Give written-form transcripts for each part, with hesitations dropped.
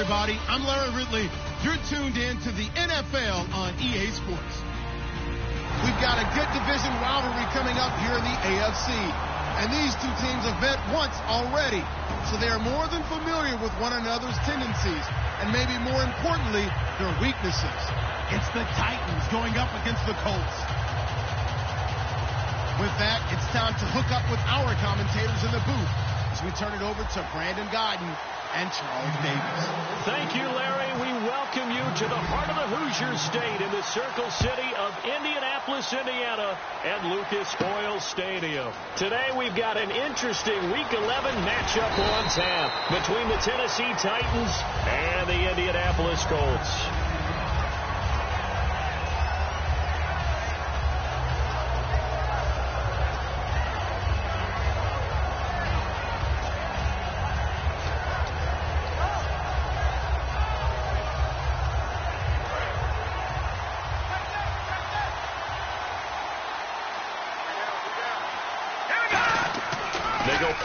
everybody. I'm Larry Ridley. You're tuned in to the NFL on EA Sports. We've got a good division rivalry coming up here in the AFC. And these two teams have met once already. So they are more than familiar with one another's tendencies. And maybe more importantly, their weaknesses. It's the Titans going up against the Colts. With that, it's time to hook up with our commentators in the booth as we turn it over to Brandon Godden and Charles Davis. Thank you, Larry. We welcome you to the heart of the Hoosier State in the Circle City of Indianapolis, Indiana, at Lucas Oil Stadium. Today, we've got an interesting Week 11 matchup on tap between the Tennessee Titans and the Indianapolis Colts.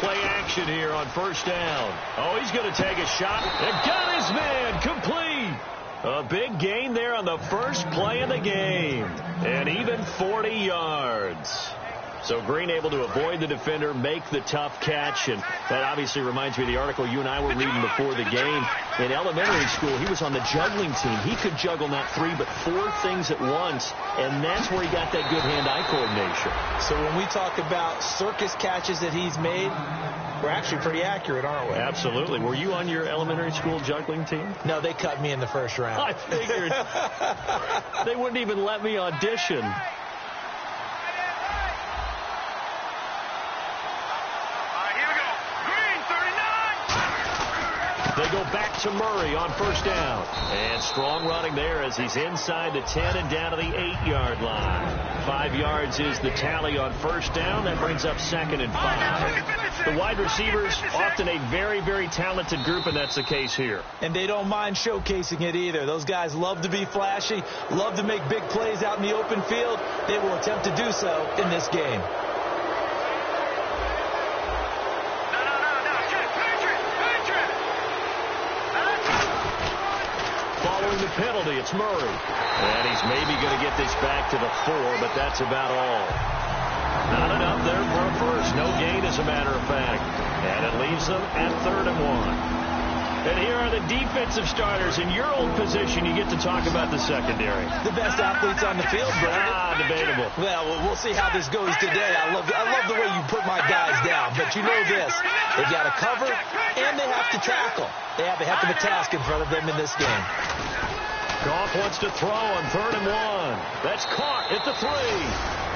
Play action here on first down. Oh, he's going to take a shot. And got his man complete. A big gain there on the first play of the game. And even 40 yards. So Green able to avoid the defender, make the tough catch. And that obviously reminds me of the article you and I were reading before the game. In elementary school, he was on the juggling team. He could juggle not 3 but 4 things at once. And that's where he got that good hand-eye coordination. So when we talk about circus catches that he's made, we're actually pretty accurate, aren't we? Absolutely. Were you on your elementary school juggling team? No, they cut me in the first round. I figured. They wouldn't even let me audition. They go back to Murray on first down. And strong running there as he's inside the 10 and down to the 8-yard line. 5 yards is the tally on first down. That brings up 2nd and 5. The wide receivers, often a very, very talented group, and that's the case here. And they don't mind showcasing it either. Those guys love to be flashy, love to make big plays out in the open field. They will attempt to do so in this game. Following the penalty, it's Murray. And he's maybe going to get this back to the 4, but that's about all. Not enough there for a first. No gain, as a matter of fact. And it leaves them at 3rd and 1. And here are the defensive starters. In your old position, you get to talk about the secondary. The best athletes on the field, Brandon. Debatable. Well, we'll see how this goes today. I love the way you put my guys down. But you know this. They've got to cover, and they have to tackle. They have a heck of a task in front of them in this game. Goff wants to throw on 3rd and 1. That's caught at the 3.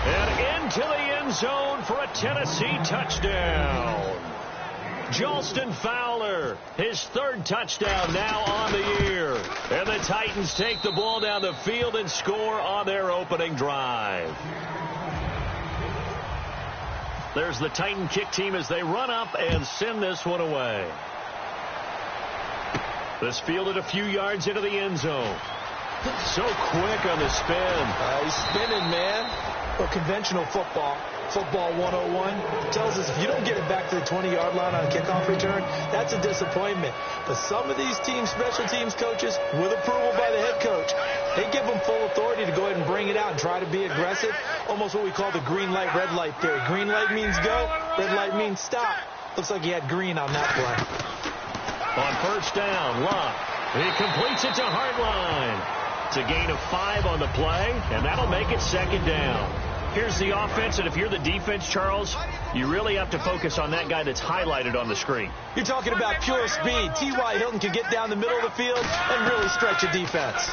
And into the end zone for a Tennessee touchdown. Jolston Fowler, his 3rd touchdown now on the year. And the Titans take the ball down the field and score on their opening drive. There's the Titan kick team as they run up and send this one away. This fielded a few yards into the end zone. So quick on the spin. He's spinning, man. Well, conventional football 101, tells us if you don't get it back to the 20-yard line on a kickoff return, that's a disappointment. But some of these teams, special teams coaches, with approval by the head coach, they give them full authority to go ahead and bring it out and try to be aggressive. Almost what we call the green light, red light theory. Green light means go, red light means stop. Looks like he had green on that play. On first down, Locke. He completes it to Hartline. It's a gain of 5 on the play, and that'll make it 2nd down. Here's the offense, and if you're the defense, Charles, you really have to focus on that guy that's highlighted on the screen. You're talking about pure speed. T.Y. Hilton can get down the middle of the field and really stretch a defense.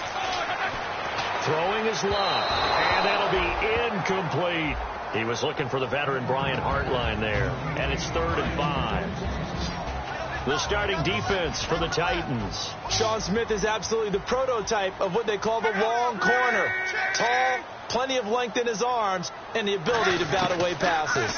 Throwing is Locke, and that'll be incomplete. He was looking for the veteran Brian Hartline there, and it's 3rd and 5. The starting defense for the Titans. Sean Smith is absolutely the prototype of what they call the long corner. Tall, plenty of length in his arms, and the ability to bat away passes.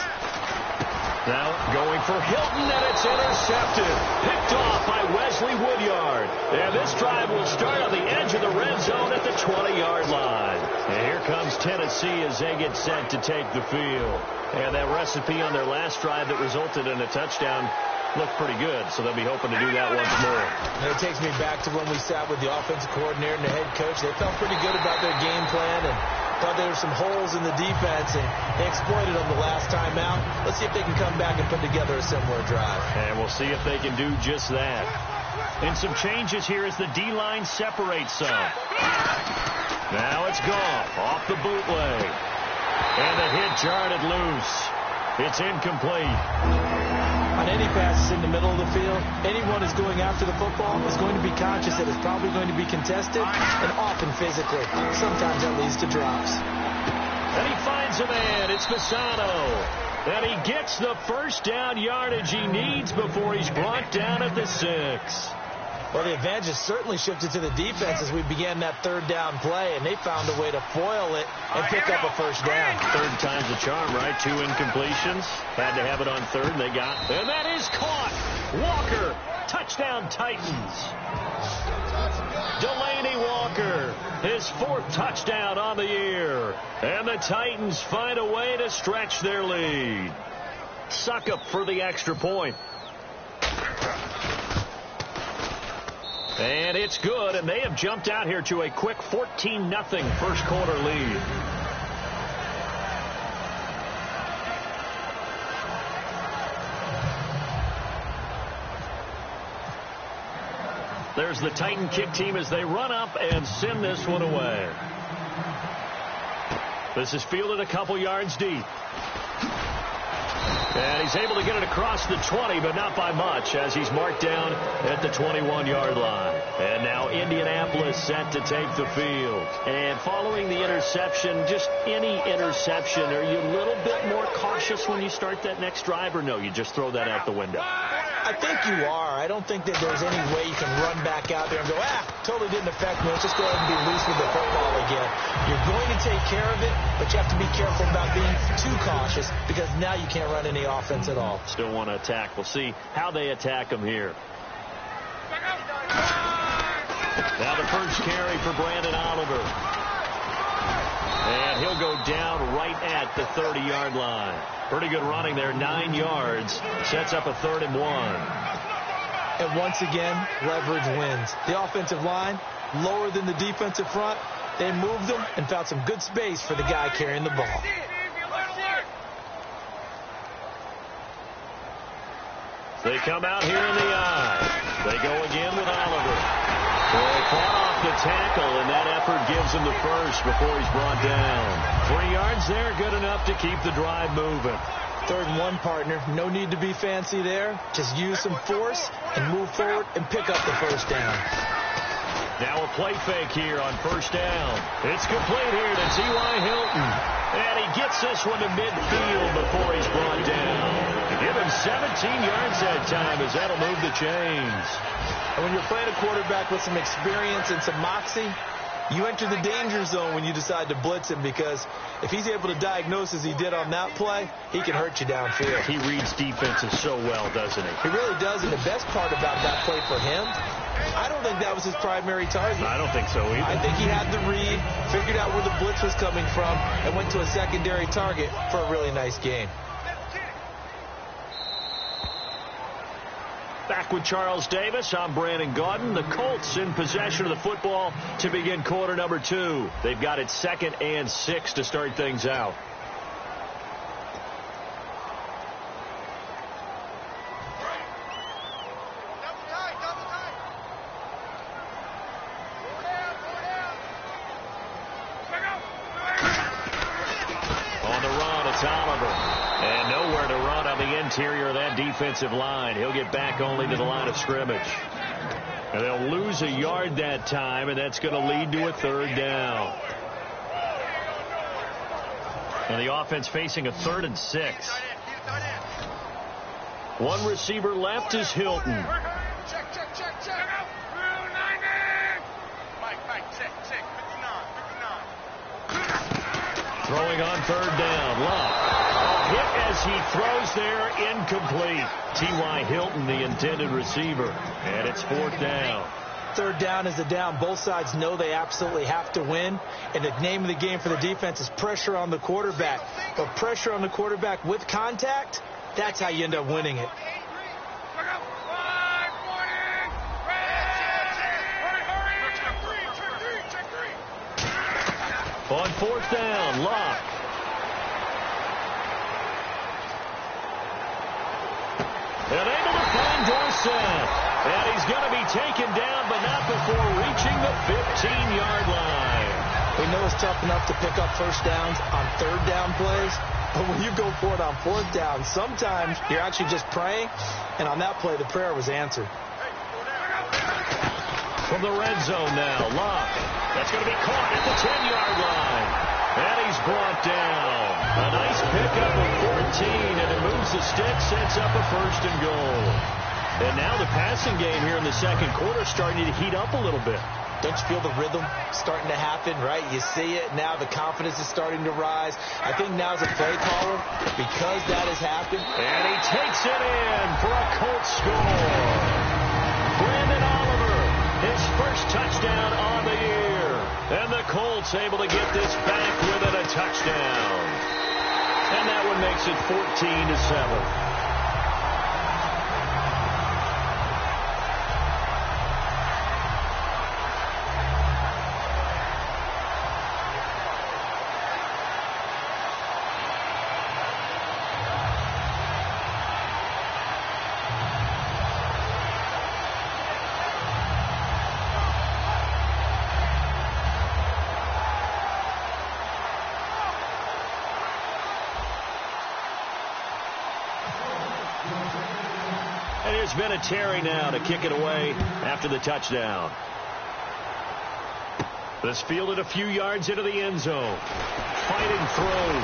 Now going for Hilton, and it's intercepted. Picked off by Wesley Woodyard. And this drive will start on the edge of the red zone at the 20-yard line. And here comes Tennessee as they get set to take the field. And that recipe on their last drive that resulted in a touchdown looked pretty good, so they'll be hoping to do that once more. And it takes me back to when we sat with the offensive coordinator and the head coach. They felt pretty good about their game plan and thought there were some holes in the defense, and they exploited them the last time out. Let's see if they can come back and put together a similar drive. And we'll see if they can do just that. And some changes here as the D-line separates some. Now it's Goff off the bootleg. And the hit jarred it loose. It's incomplete. On any passes in the middle of the field, anyone who's going after the football is going to be conscious that it's probably going to be contested, and often physically. Sometimes that leads to drops. And he finds a man. It's Fasano. And he gets the first down yardage he needs before he's brought down at the 6. Well, the advantage has certainly shifted to the defense as we began that third down play, and they found a way to foil it and pick up a first down. Third time's a charm, right? 2 incompletions. Had to have it on third, and they got. And that is caught. Walker. Touchdown, Titans. Delaney Walker. His 4th touchdown on the year. And the Titans find a way to stretch their lead. Suckup for the extra point. And it's good, and they have jumped out here to a quick 14-0 first quarter lead. There's the Titan kick team as they run up and send this one away. This is fielded a couple yards deep. And he's able to get it across the 20, but not by much, as he's marked down at the 21-yard line. And now Indianapolis set to take the field. And following the interception, just any interception, are you a little bit more cautious when you start that next drive, or no, you just throw that out the window? I think you are. I don't think that there's any way you can run back out there and go, totally didn't affect me. Let's just go ahead and be loose with the football again. You're going to take care of it, but you have to be careful about being too cautious because now you can't run any offense at all. Still want to attack. We'll see how they attack them here. Now the first carry for Brandon Oliver. And he'll go down right at the 30-yard line. Pretty good running there, 9 yards. Sets up a 3rd and 1. And once again, leverage wins. The offensive line, lower than the defensive front. They moved them and found some good space for the guy carrying the ball. They come out here in the eye. They go again with Oliver. They fought off the tackle, and that effort gives him the first before he's brought down. 3 yards there, good enough to keep the drive moving. 3rd and 1, partner. No need to be fancy there. Just use some force and move forward and pick up the first down. Now a play fake here on first down. It's complete here to T.Y. Hilton. And he gets this one to midfield before he's brought down. Give him 17 yards that time as that'll move the chains. And when you're playing a quarterback with some experience and some moxie, you enter the danger zone when you decide to blitz him, because if he's able to diagnose as he did on that play, he can hurt you downfield. He reads defenses so well, doesn't he? He really does, and the best part about that play for him, I don't think that was his primary target. I don't think so either. I think he had the read, figured out where the blitz was coming from, and went to a secondary target for a really nice gain. Back with Charles Davis, I'm Brandon Gaudin. The Colts in possession of the football to begin quarter number 2. They've got it 2nd and 6 to start things out. On the run, it's Oliver. And nowhere to run on the interior of that defensive line. He'll get back only to the line of scrimmage. And they'll lose a yard that time, and that's going to lead to a 3rd down. And the offense facing a 3rd and 6. One receiver left is Hilton. Throwing on 3rd down. Love. Hit as he throws there, incomplete. T.Y. Hilton, the intended receiver. And it's 4th down. 3rd down is the down. Both sides know they absolutely have to win. And the name of the game for the defense is pressure on the quarterback. But pressure on the quarterback with contact, that's how you end up winning it. On fourth down, Luck. And able to find Dorsett. And he's going to be taken down, but not before reaching the 15-yard line. We know it's tough enough to pick up first downs on third down plays, but when you go for it on fourth down, sometimes you're actually just praying, and on that play, the prayer was answered. From the red zone now, Luck. That's going to be caught at the 10-yard line. And he's brought down. A nice pickup of 14, and it moves the stick, sets up a first and goal. And now the passing game here in the second quarter starting to heat up a little bit. Don't you feel the rhythm starting to happen, right? You see it now. The confidence is starting to rise. I think now's a play caller because that has happened. And he takes it in for a Colts score. Brandon Oliver, his first touchdown on the year. And the Colts able to get this back within a touchdown. And that one makes it 14-7. There's been a Terry now to kick it away after the touchdown. This fielded a few yards into the end zone. Fighting through.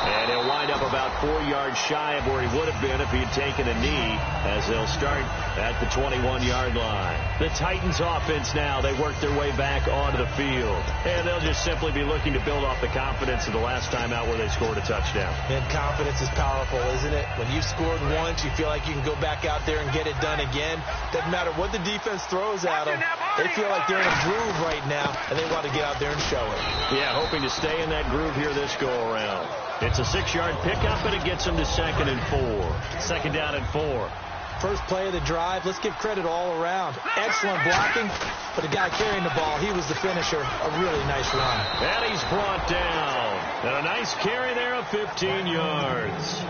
And he'll wind up about 4 yards shy of where he would have been if he had taken a knee, as they'll start at the 21-yard line. The Titans offense now, they work their way back onto the field. And they'll just simply be looking to build off the confidence of the last time out where they scored a touchdown. And confidence is powerful, isn't it? When you've scored once, you feel like you can go back out there and get it done again. Doesn't matter what the defense throws at them. They feel like they're in a groove right now, and they want to get out there and show it. Yeah, hoping to stay in that groove here this go-around. It's a 6-yard pickup, and it gets them to 2nd and 4. Second down and 4. First play of the drive. Let's give credit all around. Excellent blocking, but the guy carrying the ball, he was the finisher. A really nice run. And he's brought down. And a nice carry there of 15 yards.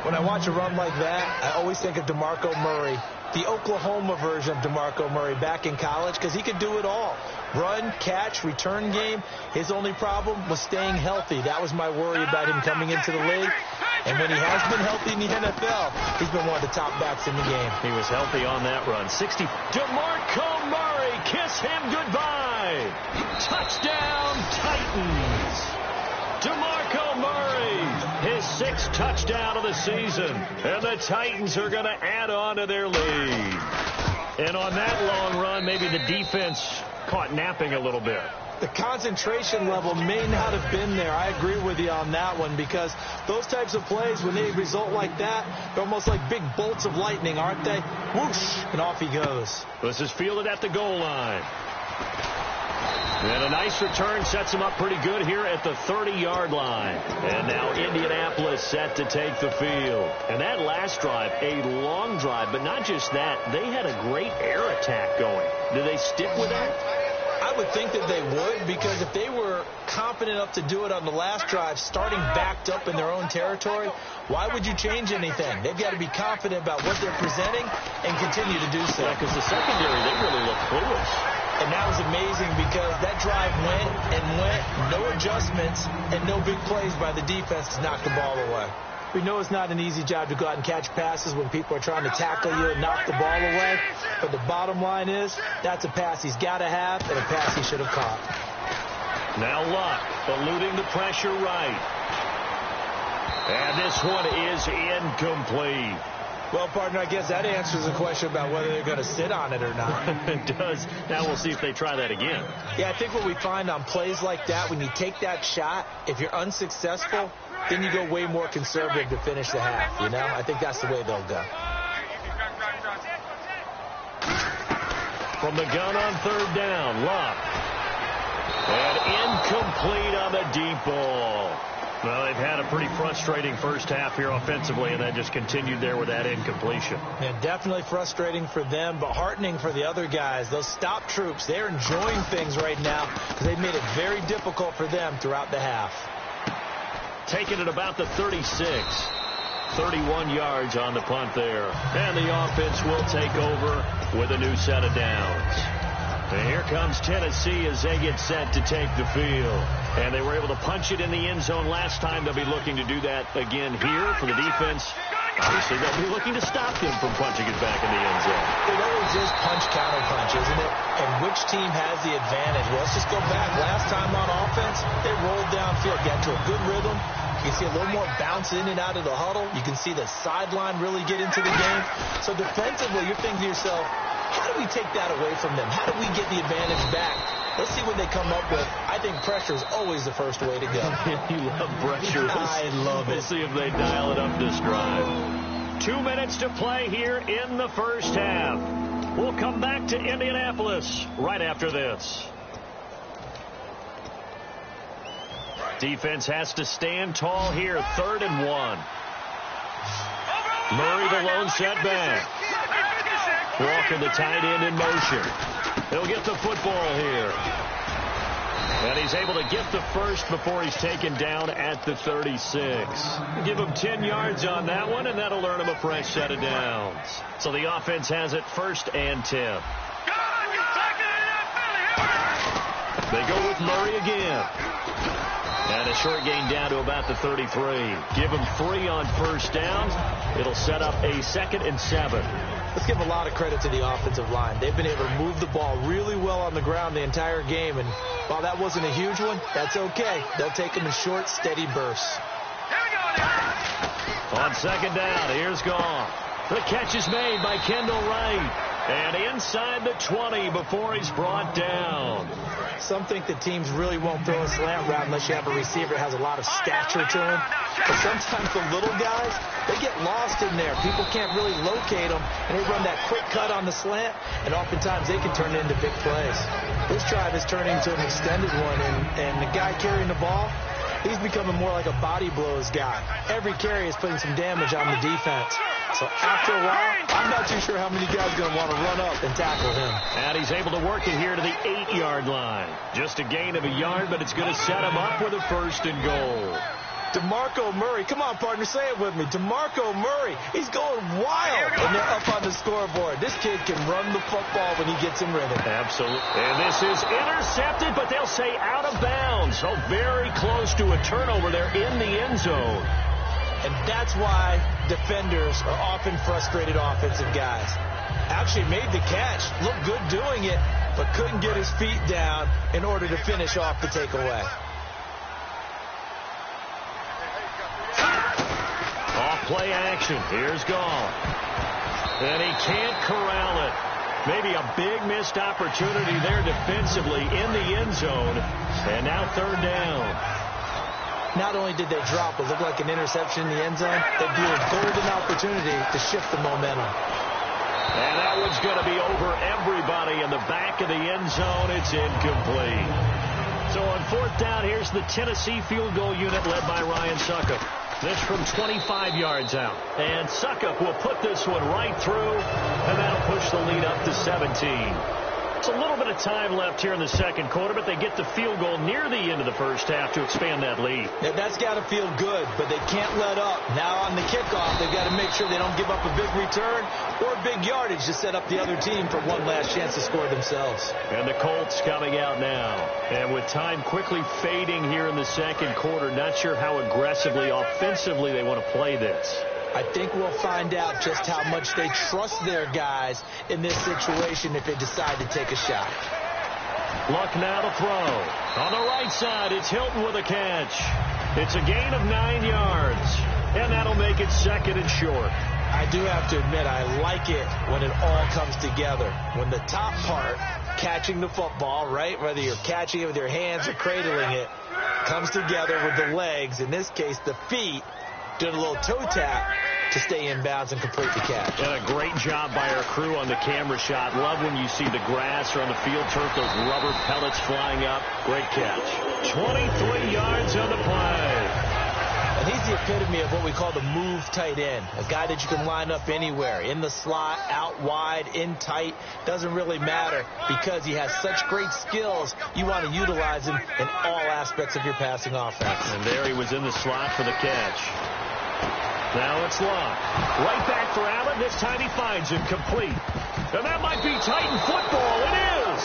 When I watch a run like that, I always think of DeMarco Murray, the Oklahoma version of DeMarco Murray back in college, because he could do it all. Run, catch, return game. His only problem was staying healthy. That was my worry about him coming into the league. And when he has been healthy in the NFL, he's been one of the top backs in the game. He was healthy on that run. 60. DeMarco Murray, kiss him goodbye. Touchdown, Titans. DeMarco Murray, his 6th touchdown of the season. And the Titans are going to add on to their lead. And on that long run, maybe the defense caught napping a little bit. The concentration level may not have been there. I agree with you on that one, because those types of plays, when they result like that, they're almost like big bolts of lightning, aren't they? Whoosh, and off he goes. This is fielded at the goal line. And a nice return sets him up pretty good here at the 30-yard line. And now Indianapolis set to take the field. And that last drive, a long drive, but not just that. They had a great air attack going. Do they stick with that? I would think that they would, because if they were confident enough to do it on the last drive, starting backed up in their own territory, why would you change anything? They've got to be confident about what they're presenting and continue to do so. Yeah, because the secondary, they really look clueless. And that was amazing, because that drive went and went, no adjustments, and no big plays by the defense to knock the ball away. We know it's not an easy job to go out and catch passes when people are trying to tackle you and knock the ball away. But the bottom line is, that's a pass he's got to have and a pass he should have caught. Now Luck, eluding the pressure right. And this one is incomplete. Well, partner, I guess that answers the question about whether they're going to sit on it or not. It does. Now we'll see if they try that again. Yeah, I think what we find on plays like that, when you take that shot, if you're unsuccessful, then you go way more conservative to finish the half, you know? I think that's the way they'll go. From the gun on third down, Luck. And incomplete on the deep ball. Well, they've had a pretty frustrating first half here offensively, and that just continued there with that incompletion. Yeah, definitely frustrating for them, but heartening for the other guys. Those stop troops, they're enjoying things right now because they've made it very difficult for them throughout the half. Taking it about the 36. 31 yards on the punt there. And the offense will take over with a new set of downs. And here comes Tennessee as they get set to take the field. And they were able to punch it in the end zone last time. They'll be looking to do that again here for the defense. Obviously, they'll be looking to stop them from punching it back in the end zone. It always is punch-counter-punch, isn't it? And which team has the advantage? Well, let's just go back. Last time on offense, they rolled downfield, got to a good rhythm. You can see a little more bounce in and out of the huddle. You can see the sideline really get into the game. So defensively, you're thinking to yourself, how do we take that away from them? How do we get the advantage back? Let's see what they come up with. I think pressure is always the first way to go. You love pressure. I love it. We'll see if they dial it up this drive. 2 minutes to play here in the first half. We'll come back to Indianapolis right after this. Defense has to stand tall here. 3rd and 1. Murray the lone setback. Walker the tight end in motion. He'll get the football here. And he's able to get the first before he's taken down at the 36. Give him 10 yards on that one, and that'll earn him a fresh set of downs. So the offense has it 1st and 10. They go with Murray again. And a short gain down to about the 33. Give him 3 on 1st down. It'll set up a 2nd and 7. Let's give a lot of credit to the offensive line. They've been able to move the ball really well on the ground the entire game. And while that wasn't a huge one, that's okay. They'll take them in short, steady bursts. On 2nd down, here's Goff. The catch is made by Kendall Wright. And inside the 20 before he's brought down. Some think that teams really won't throw a slant route unless you have a receiver that has a lot of stature to him. But sometimes the little guys, they get lost in there. People can't really locate them, and they run that quick cut on the slant, and oftentimes they can turn it into big plays. This drive is turning into an extended one, and the guy carrying the ball, he's becoming more like a body blows guy. Every carry is putting some damage on the defense. So after a while, I'm not too sure how many guys are going to want to run up and tackle him. And he's able to work it here to the 8-yard line. Just a gain of a yard, but it's going to set him up with a 1st and goal. DeMarco Murray, come on, partner, say it with me. DeMarco Murray, he's going wild, and they're up on the scoreboard. This kid can run the football when he gets in rhythm. Absolutely. And this is intercepted, but they'll say out of bounds. So very close to a turnover there in the end zone. And that's why defenders are often frustrated offensive guys. Actually made the catch, looked good doing it, but couldn't get his feet down in order to finish off the takeaway. Off-play action. Here's Goff. And he can't corral it. Maybe a big missed opportunity there defensively in the end zone. And now 3rd down. Not only did they drop what looked like an interception in the end zone, they blew a golden opportunity to shift the momentum. And that one's going to be over everybody in the back of the end zone. It's incomplete. So on 4th down, here's the Tennessee field goal unit led by Ryan Suckup. This from 25 yards out. And Suckup will put this one right through, and that'll push the lead up to 17. It's a little bit of time left here in the 2nd quarter, but they get the field goal near the end of the first half to expand that lead. Yeah, that's got to feel good, but they can't let up. Now on the kickoff, they've got to make sure they don't give up a big return or big yardage to set up the other team for one last chance to score themselves. And the Colts coming out now. And with time quickly fading here in the 2nd quarter, not sure how aggressively, offensively they want to play this. I think we'll find out just how much they trust their guys in this situation if they decide to take a shot. Luck now to throw. On the right side, it's Hilton with a catch. It's a gain of 9 yards. And that'll make it 2nd and short. I do have to admit, I like it when it all comes together. When the top part, catching the football, right, whether you're catching it with your hands or cradling it, comes together with the legs, in this case the feet, did a little toe tap to stay in bounds and complete the catch. And a great job by our crew on the camera shot. Love when you see the grass or on the field turf, those rubber pellets flying up. Great catch. 23 yards on the play. And he's the epitome of what we call the move tight end, a guy that you can line up anywhere, in the slot, out wide, in tight. Doesn't really matter because he has such great skills. You want to utilize him in all aspects of your passing offense. And there he was in the slot for the catch. Now it's Locke. Right back for Allen. This time he finds him complete. And that might be Titan football. It is.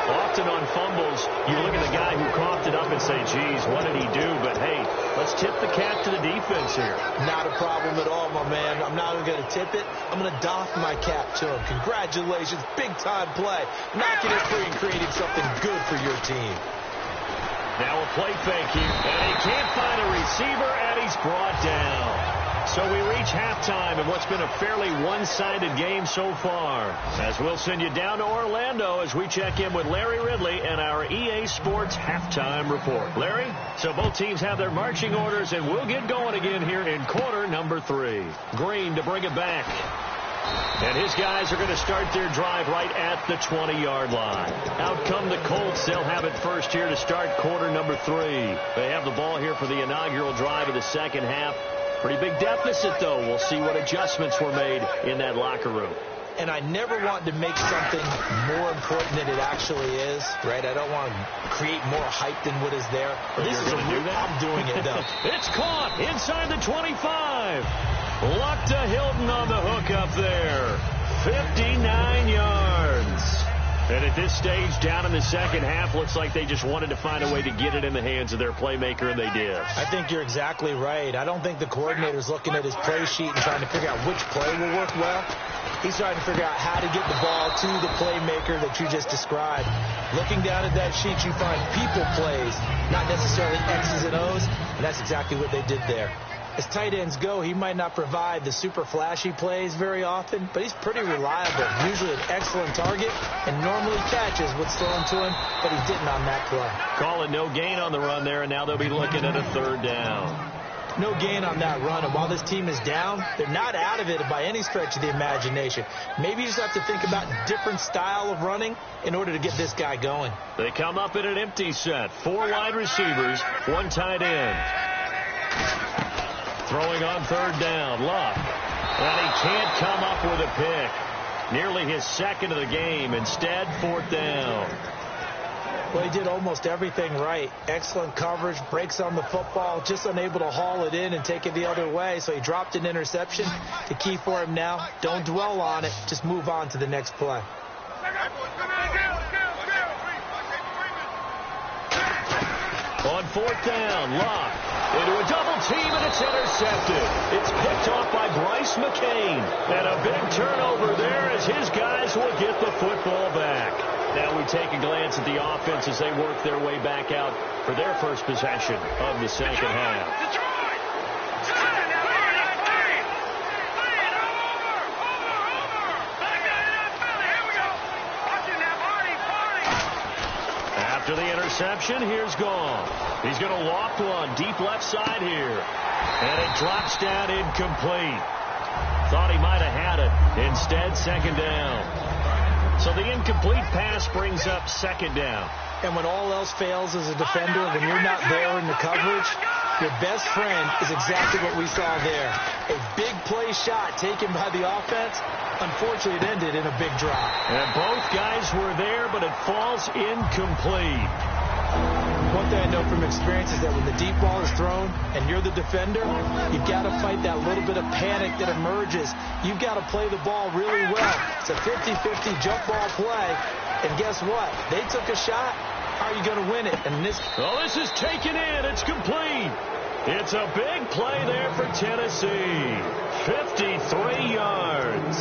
Often on fumbles, you look at the guy who coughed it up and say, geez, what did he do? But, hey, let's tip the cap to the defense here. Not a problem at all, my man. I'm not even going to tip it. I'm going to doff my cap to him. Congratulations. Big-time play. Knocking it free and creating something good for your team. Now a play fake here. And he can't find a receiver, and he's brought down. So we reach halftime in what's been a fairly one-sided game so far. As we'll send you down to Orlando as we check in with Larry Ridley and our EA Sports halftime report. Larry, so both teams have their marching orders, and we'll get going again here in quarter number 3. Green to bring it back. And his guys are going to start their drive right at the 20-yard line. Out come the Colts. They'll have it first here to start quarter number 3. They have the ball here for the inaugural drive of the second half. Pretty big deficit, though. We'll see what adjustments were made in that locker room. And I never want to make something more important than it actually is, right? I don't want to create more hype than what is there. But this is I'm doing it, though. It's caught inside the 25. Luck to Hilton on the hook up there. 59 yards. And at this stage, down in the second half, looks like they just wanted to find a way to get it in the hands of their playmaker, and they did. I think you're exactly right. I don't think the coordinator's looking at his play sheet and trying to figure out which play will work well. He's trying to figure out how to get the ball to the playmaker that you just described. Looking down at that sheet, you find people plays, not necessarily X's and O's, and that's exactly what they did there. As tight ends go, he might not provide the super flashy plays very often, but he's pretty reliable, usually an excellent target, and normally catches what's thrown to him, but he didn't on that play. Call it no gain on the run there, and now they'll be looking at a third down. No gain on that run, and while this team is down, they're not out of it by any stretch of the imagination. Maybe you just have to think about a different style of running in order to get this guy going. They come up in an empty set. 4 wide receivers, 1 tight end. Throwing on third down, Luck. And he can't come up with a pick. Nearly his second of the game. Instead, 4th down. Well, he did almost everything right. Excellent coverage, breaks on the football, just unable to haul it in and take it the other way. So he dropped an interception. The key for him now, don't dwell on it. Just move on to the next play. On 4th down, Luck. Into a double team, and it's intercepted. It's picked off by Bryce McCain. And a big turnover there as his guys will get the football back. Now we take a glance at the offense as they work their way back out for their first possession of the second half. After the interception, here's Gall. He's going to loft one deep left side here. And it drops down incomplete. Thought he might have had it. Instead, second down. So the incomplete pass brings up second down. And when all else fails as a defender, when you're not there in the coverage, your best friend is exactly what we saw there. A big play shot taken by the offense. Unfortunately, it ended in a big drop. And both guys were there, but it falls incomplete. One thing I know from experience is that when the deep ball is thrown and you're the defender, you've got to fight that little bit of panic that emerges. You've got to play the ball really well. It's a 50-50 jump ball play. And guess what? They took a shot. How are you going to win it? And this is taken in. It's complete. It's a big play there for Tennessee. 53 yards.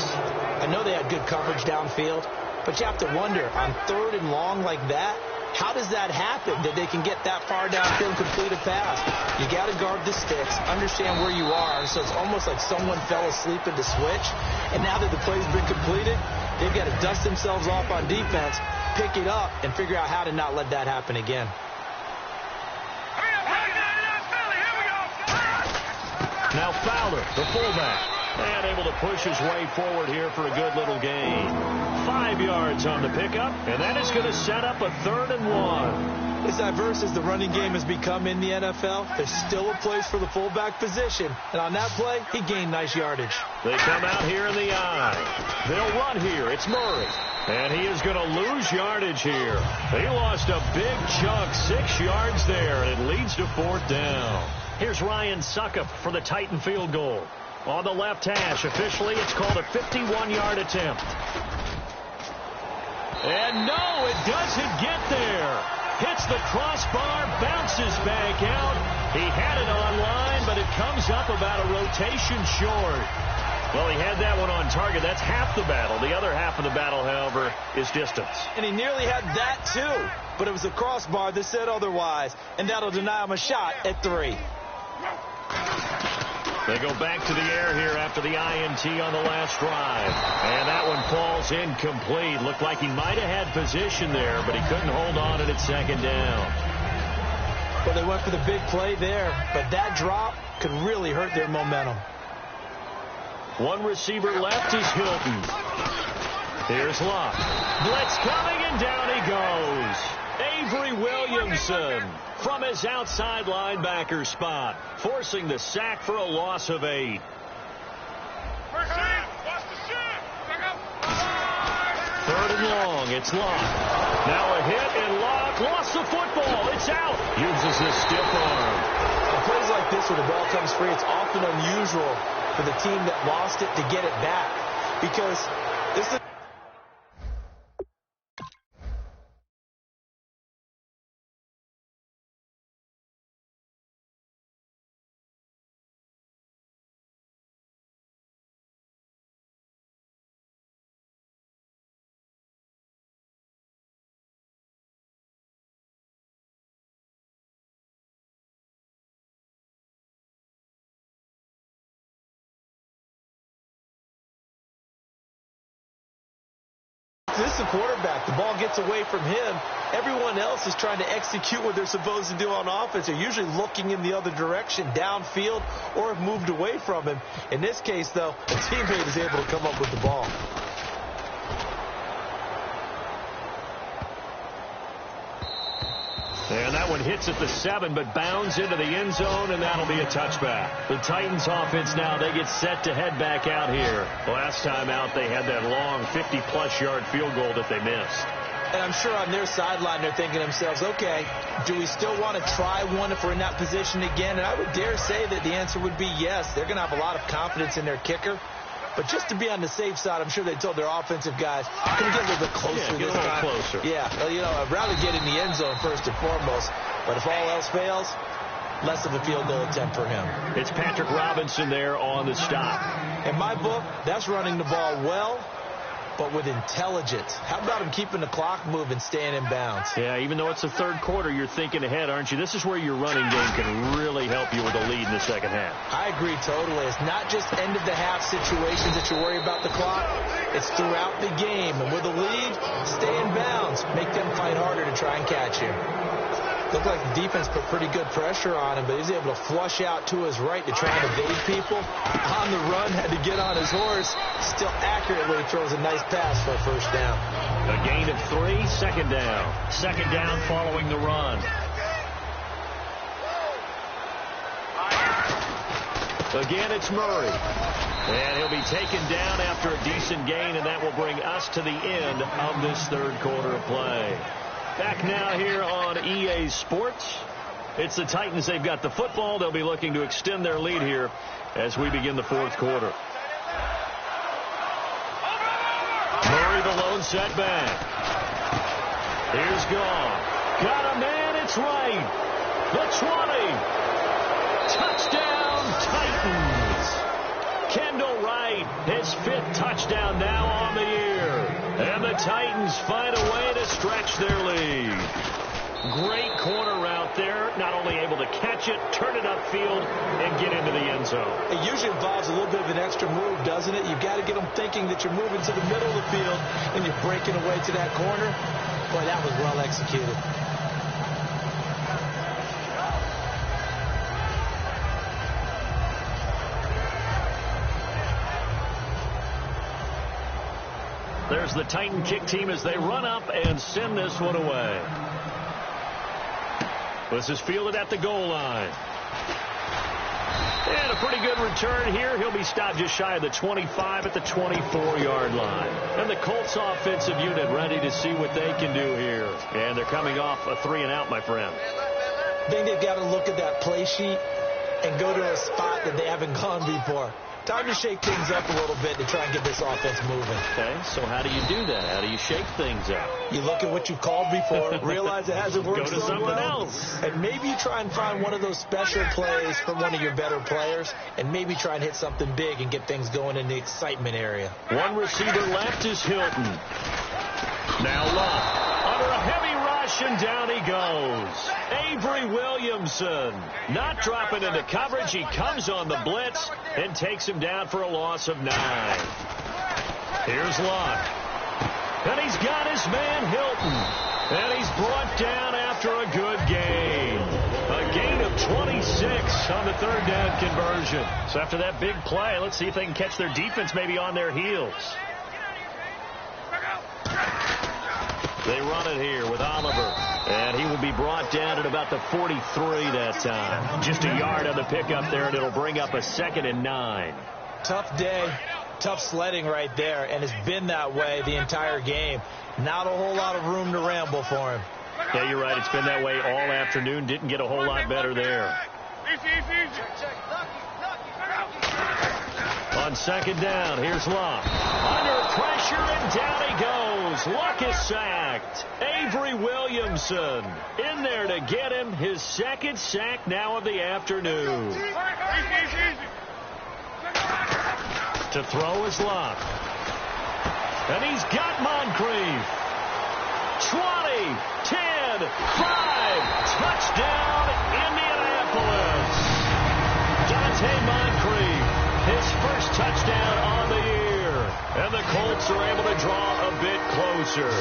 I know they had good coverage downfield, but you have to wonder, on 3rd and long like that, how does that happen that they can get that far downfield and complete a pass? You got to guard the sticks, understand where you are, so it's almost like someone fell asleep at the switch, and now that the play's been completed, they've got to dust themselves off on defense, pick it up, and figure out how to not let that happen again. Now Fowler, the fullback, and able to push his way forward here for a good little gain. 5 yards on the pickup, and that is going to set up a 3rd and 1. This diverse as the running game has become in the NFL, there's still a place for the fullback position. And on that play, he gained nice yardage. They come out here in the I. They'll run here. It's Murray. And he is going to lose yardage here. He lost a big chunk, 6 yards there, and it leads to 4th down. Here's Ryan Suckup for the Titan field goal. On the left hash, officially, it's called a 51-yard attempt. And no, it doesn't get there. Hits the crossbar, bounces back out. He had it online, but it comes up about a rotation short. Well, he had that one on target. That's half the battle. The other half of the battle, however, is distance. And he nearly had that, too. But it was the crossbar that said otherwise. And that'll deny him a shot at 3. They go back to the air here after the INT on the last drive. And that one falls incomplete. Looked like he might have had position there, but he couldn't hold on at 2nd down. Well, they went for the big play there, but that drop could really hurt their momentum. One receiver left is Hilton. Here's Locke. Blitz coming, and down he goes. Avery Williamson from his outside linebacker spot, forcing the sack for a loss of 8. Third and long, it's Locke. Now a hit, and Locke lost the football. It's out. Uses his stiff arm. On plays like this where the ball comes free, it's often unusual for the team that lost it to get it back, because this is this is a quarterback. The ball gets away from him. Everyone else is trying to execute what they're supposed to do on offense. They're usually looking in the other direction, downfield, or have moved away from him. In this case, though, a teammate is able to come up with the ball. And that one hits at the 7, but bounds into the end zone, and that'll be a touchback. The Titans offense now, they get set to head back out here. Last time out, they had that long 50-plus yard field goal that they missed. And I'm sure on their sideline, they're thinking to themselves, okay, do we still want to try one if we're in that position again? And I would dare say that the answer would be yes. They're going to have a lot of confidence in their kicker. But just to be on the safe side, I'm sure they told their offensive guys, can we get a little bit closer this time? Closer. Yeah, well, you know, I'd rather get in the end zone first and foremost. But if all else fails, less of a field goal attempt for him. It's Patrick Robinson there on the stop. In my book, that's running the ball well, but with intelligence. How about him keeping the clock moving, staying in bounds? Yeah, even though it's the third quarter, you're thinking ahead, aren't you? This is where your running game can really help you with a lead in the second half. I agree totally. It's not just end-of-the-half situations that you worry about the clock. It's throughout the game. And with a lead, stay in bounds. Make them fight harder to try and catch you. Looked like the defense put pretty good pressure on him, but he was able to flush out to his right to try and evade people. On the run, had to get on his horse. Still accurately throws a nice pass for a first down. A gain of 3, 2nd down. 2nd down following the run. Again, it's Murray. And he'll be taken down after a decent gain, and that will bring us to the end of this third quarter of play. Back now here on EA Sports. It's the Titans. They've got the football. They'll be looking to extend their lead here as we begin the fourth quarter. Murray, the lone setback. Here's Goff. Got a man. It's right. The 20. Touchdown, Titans. Kendall Wright, his 5th touchdown now on the year. And the Titans find a way to stretch their lead. Great corner route there. Not only able to catch it, turn it upfield, and get into the end zone. It usually involves a little bit of an extra move, doesn't it? You've got to get them thinking that you're moving to the middle of the field and you're breaking away to that corner. Boy, that was well executed. There's the Titan kick team as they run up and send this one away. This is fielded at the goal line. And a pretty good return here. He'll be stopped just shy of the 25 at the 24-yard line. And the Colts offensive unit ready to see what they can do here. And they're coming off a 3-and-out, my friend. I think they've got to look at that play sheet and go to a spot that they haven't gone before. Time to shake things up a little bit to try and get this offense moving. Okay, so how do you do that? How do you shake things up? You look at what you've called before, realize it hasn't worked so well. Go to something else. And maybe you try and find one of those special plays from one of your better players, and maybe try and hit something big and get things going in the excitement area. One receiver left is Hilton. Now Love. Under a heavy rush, and down he goes. Avery Williamson not dropping into coverage. He comes on the blitz and takes him down for a loss of 9. Here's Love. And he's got his man Hilton. And he's brought down after a good gain. A gain of 26 on the third down conversion. So after that big play, let's see if they can catch their defense maybe on their heels. They run it here with Oliver. And he will be brought down at about the 43 that time. Just a yard on the pickup there, and it'll bring up a 2nd and 9. Tough day, tough sledding right there, and it's been that way the entire game. Not a whole lot of room to ramble for him. Yeah, you're right. It's been that way all afternoon. Didn't get a whole lot better there. On 2nd down, here's Luck. Under pressure, and down he goes. Luck is sacked. Avery Williamson in there to get him his 2nd sack now of the afternoon. To throw is Luck. And he's got Moncrief. 20, 10, 5. Touchdown, Indianapolis. Dante Moncrief. His first touchdown on the year. And the Colts are able to draw a bit closer.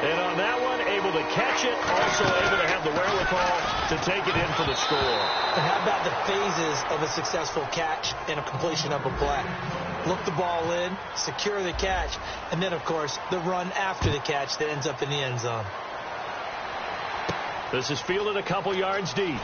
And on that one, able to catch it, also able to have the wherewithal to take it in for the score. And how about the phases of a successful catch and a completion of a play? Look the ball in, secure the catch, and then, of course, the run after the catch that ends up in the end zone. This is fielded a couple yards deep.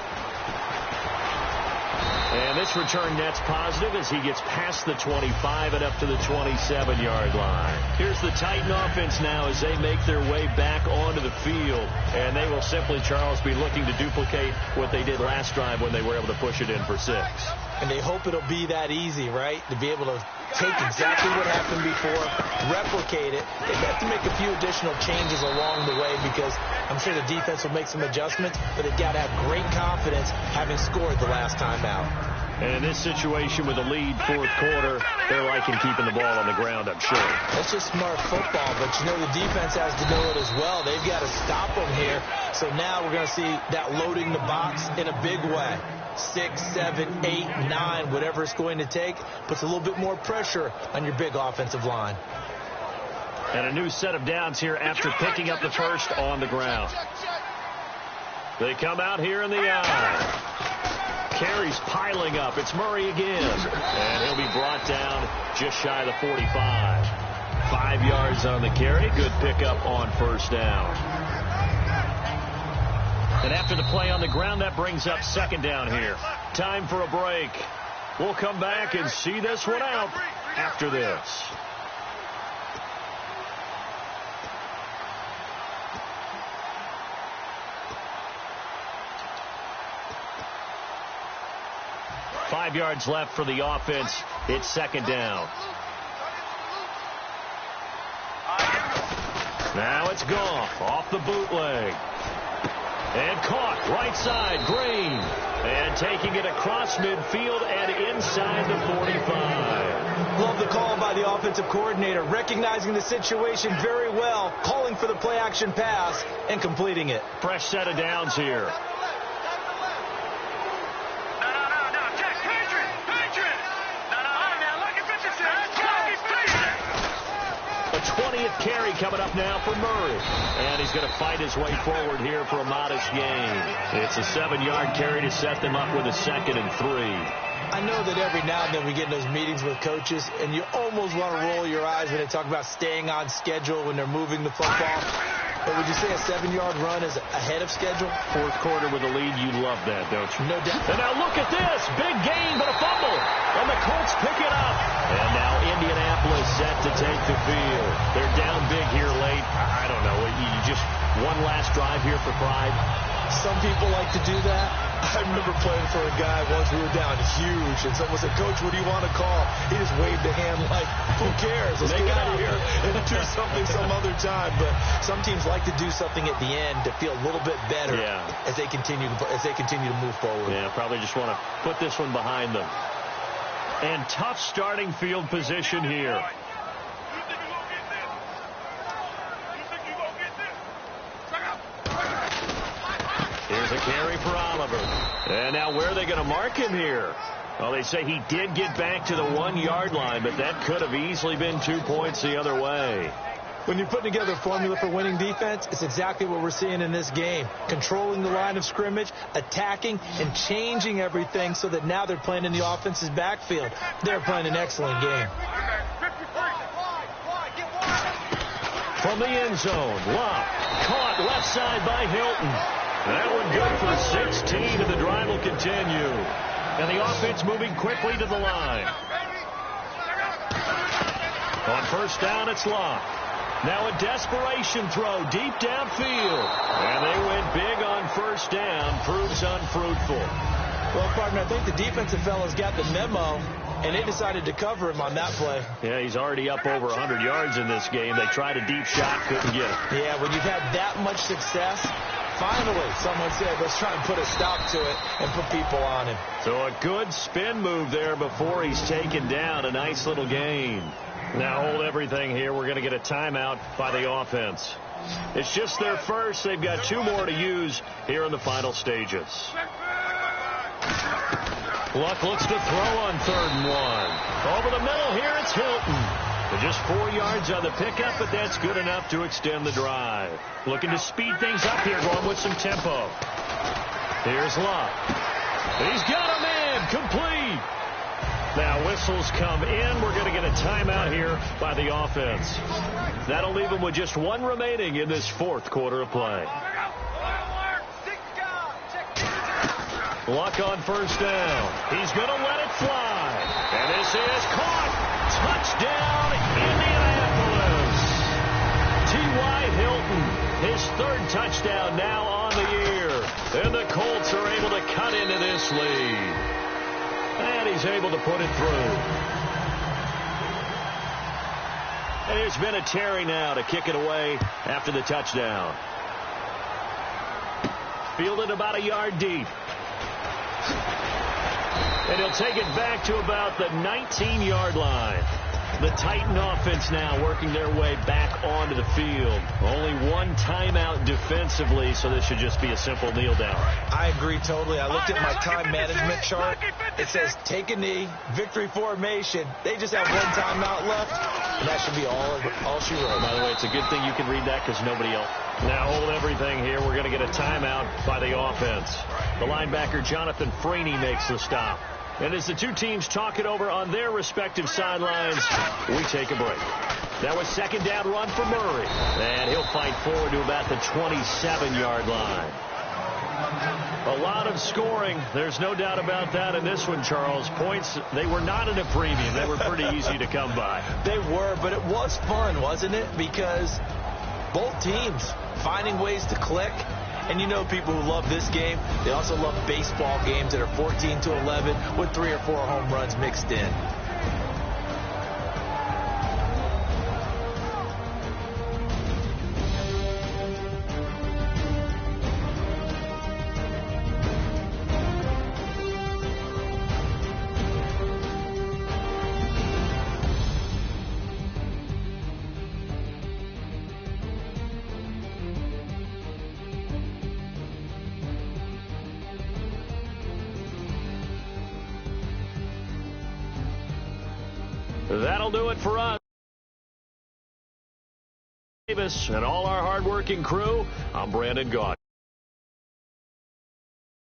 And this return net's positive as he gets past the 25 and up to the 27-yard line. Here's the Titan offense now as they make their way back onto the field. And they will simply, Charles, be looking to duplicate what they did last drive when they were able to push it in for 6. And they hope it'll be that easy, right? To be able to take exactly what happened before, replicate it. They have to make a few additional changes along the way because I'm sure the defense will make some adjustments, but they've got to have great confidence having scored the last time out. And in this situation with a lead fourth quarter, they're liking keeping the ball on the ground, I'm sure. That's just smart football, but you know the defense has to know it as well. They've got to stop them here. So now we're going to see that loading the box in a big way. 6, 7, 8, 9, whatever it's going to take, puts a little bit more pressure on your big offensive line. And a new set of downs here after picking up the first on the ground. They come out here in the eye. Carries piling up. It's Murray again. And he'll be brought down just shy of the 45. 5 yards on the carry. Good pickup on first down. And after the play on the ground, that brings up 2nd down here. Time for a break. We'll come back and see this one out after this. Five yards left for the offense. It's 2nd down. Now it's Goff off the bootleg. And caught right side, Green. And taking it across midfield and inside the 45. Love the call by the offensive coordinator, recognizing the situation very well, calling for the play-action pass and completing it. Fresh set of downs here. A 20th carry coming up now for Murray. And he's going to fight his way forward here for a modest gain. It's a 7-yard carry to set them up with a 2nd and 3. I know that every now and then we get in those meetings with coaches, and you almost want to roll your eyes when they talk about staying on schedule when they're moving the football. But would you say a 7-yard run is ahead of schedule? Fourth quarter with a lead, you love that, don't you? No doubt. And now look at this. Big gain, but a fumble. And the Colts pick it up. And now Indianapolis set to take the field. They're down big here late. I don't know. You just one last drive here for pride. Some people like to do that. I remember playing for a guy once. We were down huge, and someone said, "Coach, what do you want to call?" He just waved a hand like, "Who cares? Let's get out of here and do something some other time." But some teams like to do something at the end to feel a little bit better as they continue to move forward. Yeah, probably just want to put this one behind them. And tough starting field position here. Here's a carry for Oliver. And now where are they going to mark him here? Well, they say he did get back to the 1-yard line, but that could have easily been 2 points the other way. When you're putting together a formula for winning defense, it's exactly what we're seeing in this game. Controlling the line of scrimmage, attacking, and changing everything so that now they're playing in the offense's backfield. They're playing an excellent game. From the end zone, Love caught left side by Hilton. That one good for 16, and the drive will continue. And the offense moving quickly to the line. On first down, it's Love. Now a desperation throw deep downfield. And they went big on first down. Proves unfruitful. Well, partner, I think the defensive fellas got the memo, and they decided to cover him on that play. Yeah, he's already up over 100 yards in this game. They tried a deep shot, couldn't get it. Yeah, when you've had that much success, finally someone said, let's try and put a stop to it and put people on him. So a good spin move there before he's taken down. A nice little gain. Now hold everything here. We're going to get a timeout by the offense. It's just their first. They've got 2 more to use here in the final stages. Luck looks to throw on 3rd and 1. Over the middle here, it's Hilton. Just 4 yards on the pickup, but that's good enough to extend the drive. Looking to speed things up here, going with some tempo. Here's Luck. He's got a man, complete. Now whistles come in. We're going to get a timeout here by the offense. That'll leave them with just 1 remaining in this 4th quarter of play. Luck on first down. He's going to let it fly. And this is caught. Touchdown, Indianapolis. T.Y. Hilton, his 3rd touchdown now on the year. And the Colts are able to cut into this lead. And he's able to put it through. And there's been a Terry now to kick it away after the touchdown. Fielded about a yard deep. And he'll take it back to about the 19-yard line. The Titan offense now working their way back onto the field. Only 1 timeout defensively, so this should just be a simple kneel down. I agree totally. I looked at my time management chart. It says take a knee, victory formation. They just have 1 timeout left, and that should be all she wrote. By the way, it's a good thing you can read that because nobody else. Now hold everything here. We're going to get a timeout by the offense. The linebacker, Jonathan Freeney, makes the stop. And as the 2 teams talk it over on their respective sidelines, we take a break. That was 2nd down run for Murray. And he'll fight forward to about the 27-yard line. A lot of scoring. There's no doubt about that in this one, Charles. Points, they were not in a premium. They were pretty easy to come by. They were, but it was fun, wasn't it? Because both teams finding ways to click. And you know people who love this game, they also love baseball games that are 14-11 with 3 or 4 home runs mixed in. That'll do it for us. Davis and all our hardworking crew, I'm Brandon Gaudin.